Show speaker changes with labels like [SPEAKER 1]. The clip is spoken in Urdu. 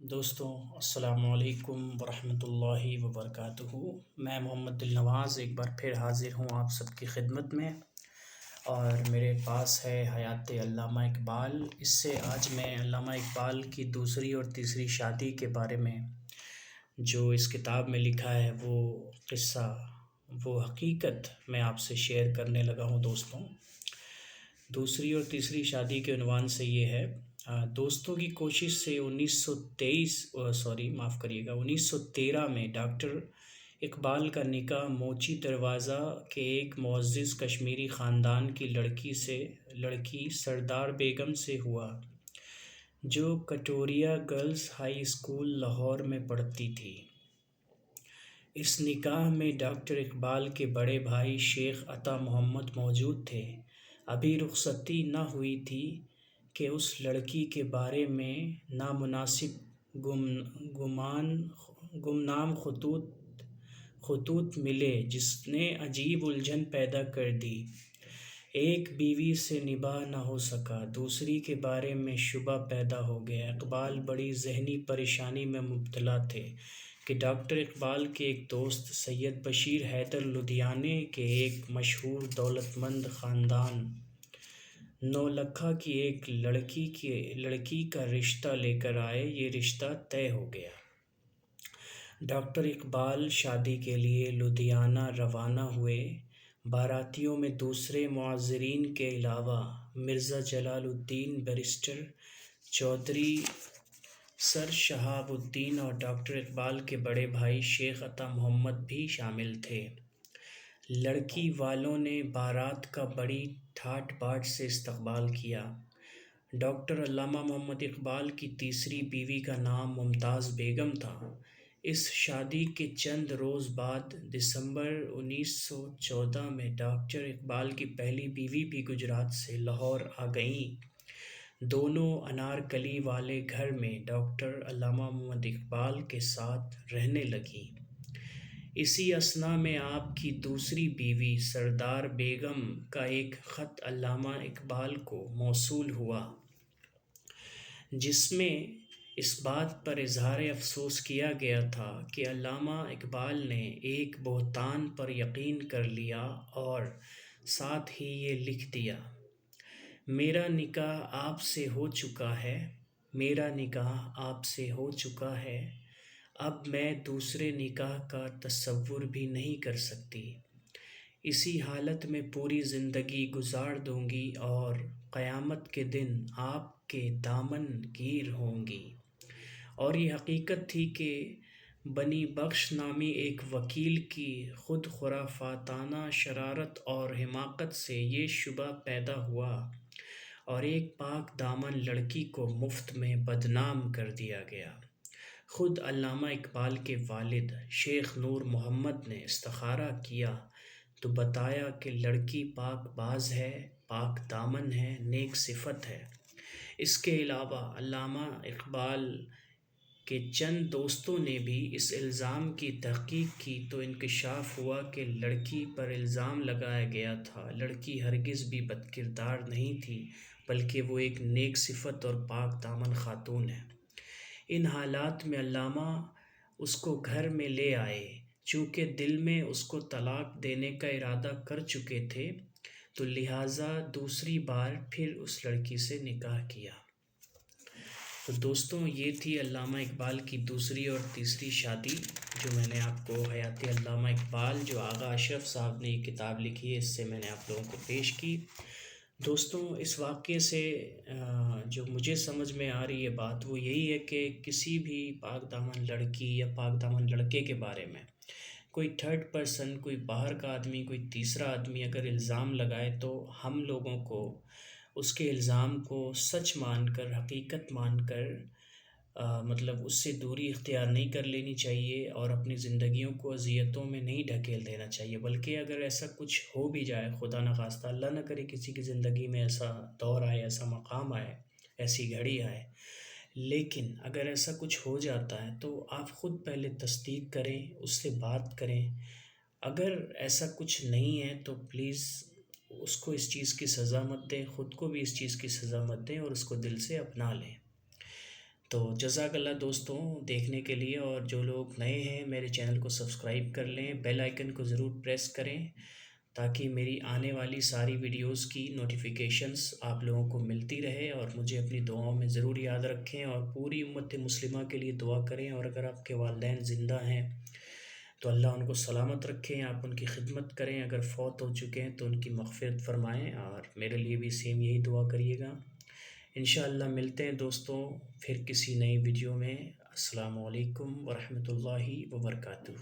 [SPEAKER 1] دوستوں السلام علیکم ورحمۃ اللہ وبرکاتہ۔ میں محمد دل نواز ایک بار پھر حاضر ہوں آپ سب کی خدمت میں، اور میرے پاس ہے حیات علامہ اقبال۔ اس سے آج میں علامہ اقبال کی دوسری اور تیسری شادی کے بارے میں جو اس کتاب میں لکھا ہے وہ قصہ، وہ حقیقت میں آپ سے شیئر کرنے لگا ہوں دوستوں۔ دوسری اور تیسری شادی کے عنوان سے یہ ہے: دوستوں کی کوشش سے 1913 میں ڈاکٹر اقبال کا نکاح موچی دروازہ کے ایک معزز کشمیری خاندان کی لڑکی سردار بیگم سے ہوا، جو کٹوریا گرلز ہائی اسکول لاہور میں پڑھتی تھی۔ اس نکاح میں ڈاکٹر اقبال کے بڑے بھائی شیخ عطا محمد موجود تھے۔ ابھی رخصتی نہ ہوئی تھی کہ اس لڑکی کے بارے میں نامناسب گمنام خطوط ملے جس نے عجیب الجھن پیدا کر دی۔ ایک بیوی سے نباہ نہ ہو سکا، دوسری کے بارے میں شبہ پیدا ہو گیا۔ اقبال بڑی ذہنی پریشانی میں مبتلا تھے کہ ڈاکٹر اقبال کے ایک دوست سید بشیر حیدر لدھیانے کے ایک مشہور دولت مند خاندان نولکھا کی ایک لڑکی کا رشتہ لے کر آئے۔ یہ رشتہ طے ہو گیا۔ ڈاکٹر اقبال شادی کے لیے لدھیانہ روانہ ہوئے۔ باراتیوں میں دوسرے معززین کے علاوہ مرزا جلال الدین، بیرسٹر چودھری سر شہاب الدین اور ڈاکٹر اقبال کے بڑے بھائی شیخ عطا محمد بھی شامل تھے۔ لڑکی والوں نے بارات کا بڑی ٹھاٹ باٹ سے استقبال کیا۔ ڈاکٹر علامہ محمد اقبال کی تیسری بیوی کا نام ممتاز بیگم تھا۔ اس شادی کے چند روز بعد دسمبر 1914 میں ڈاکٹر اقبال کی پہلی بیوی بھی گجرات سے لاہور آ گئیں۔ دونوں انارکلی والے گھر میں ڈاکٹر علامہ محمد اقبال کے ساتھ رہنے لگیں۔ اسی اثنا میں آپ کی دوسری بیوی سردار بیگم کا ایک خط علامہ اقبال کو موصول ہوا، جس میں اس بات پر اظہار افسوس کیا گیا تھا کہ علامہ اقبال نے ایک بہتان پر یقین کر لیا، اور ساتھ ہی یہ لکھ دیا: میرا نکاح آپ سے ہو چکا ہے، میرا نکاح آپ سے ہو چکا ہے، اب میں دوسرے نکاح کا تصور بھی نہیں کر سکتی۔ اسی حالت میں پوری زندگی گزار دوں گی اور قیامت کے دن آپ کے دامن گیر ہوں گی۔ اور یہ حقیقت تھی کہ بنی بخش نامی ایک وکیل کی خود خرافاتانہ شرارت اور حماقت سے یہ شبہ پیدا ہوا اور ایک پاک دامن لڑکی کو مفت میں بدنام کر دیا گیا۔ خود علامہ اقبال کے والد شیخ نور محمد نے استخارہ کیا تو بتایا کہ لڑکی پاک باز ہے، پاک دامن ہے، نیک صفت ہے۔ اس کے علاوہ علامہ اقبال کے چند دوستوں نے بھی اس الزام کی تحقیق کی تو انکشاف ہوا کہ لڑکی پر الزام لگایا گیا تھا لڑکی ہرگز بھی بدکردار نہیں تھی، بلکہ وہ ایک نیک صفت اور پاک دامن خاتون ہے۔ ان حالات میں علامہ اس کو گھر میں لے آئے۔ چونکہ دل میں اس کو طلاق دینے کا ارادہ کر چکے تھے تو لہٰذا دوسری بار پھر اس لڑکی سے نکاح کیا۔ تو دوستوں، یہ تھی علامہ اقبال کی دوسری اور تیسری شادی، جو میں نے آپ کو حیات علامہ اقبال جو آغا اشرف صاحب نے یہ کتاب لکھی ہے اس سے میں نے آپ لوگوں کو پیش کی۔ دوستوں، اس واقعے سے جو مجھے سمجھ میں آ رہی ہے بات وہ یہی ہے کہ کسی بھی پاک دامن لڑکی یا پاک دامن لڑکے کے بارے میں کوئی تھرڈ پرسن، کوئی باہر کا آدمی، کوئی تیسرا آدمی اگر الزام لگائے تو ہم لوگوں کو اس کے الزام کو سچ مان کر، حقیقت مان کر مطلب اس سے دوری اختیار نہیں کر لینی چاہیے اور اپنی زندگیوں کو اذیتوں میں نہیں ڈھکیل دینا چاہیے۔ بلکہ اگر ایسا کچھ ہو بھی جائے، خدا نخواستہ، اللہ نہ کرے کسی کی زندگی میں ایسا دور آئے، ایسا مقام آئے، ایسی گھڑی آئے، لیکن اگر ایسا کچھ ہو جاتا ہے تو آپ خود پہلے تصدیق کریں، اس سے بات کریں۔ اگر ایسا کچھ نہیں ہے تو پلیز اس کو اس چیز کی سزا مت دیں، خود کو بھی اس چیز کی سزا مت دیں اور اس کو دل سے اپنا لیں۔ تو جزاک اللہ دوستوں دیکھنے کے لیے، اور جو لوگ نئے ہیں میرے چینل کو سبسکرائب کر لیں، بیل آئیکن کو ضرور پریس کریں تاکہ میری آنے والی ساری ویڈیوز کی نوٹیفیکیشنز آپ لوگوں کو ملتی رہے، اور مجھے اپنی دعاؤں میں ضرور یاد رکھیں اور پوری امت مسلمہ کے لیے دعا کریں، اور اگر آپ کے والدین زندہ ہیں تو اللہ ان کو سلامت رکھیں، آپ ان کی خدمت کریں، اگر فوت ہو چکے ہیں تو ان کی مغفرت فرمائیں، اور میرے لیے بھی سیم یہی دعا کریے گا۔ انشاءاللہ ملتے ہیں دوستوں پھر کسی نئی ویڈیو میں۔ السلام علیکم ورحمۃ اللہ وبرکاتہ۔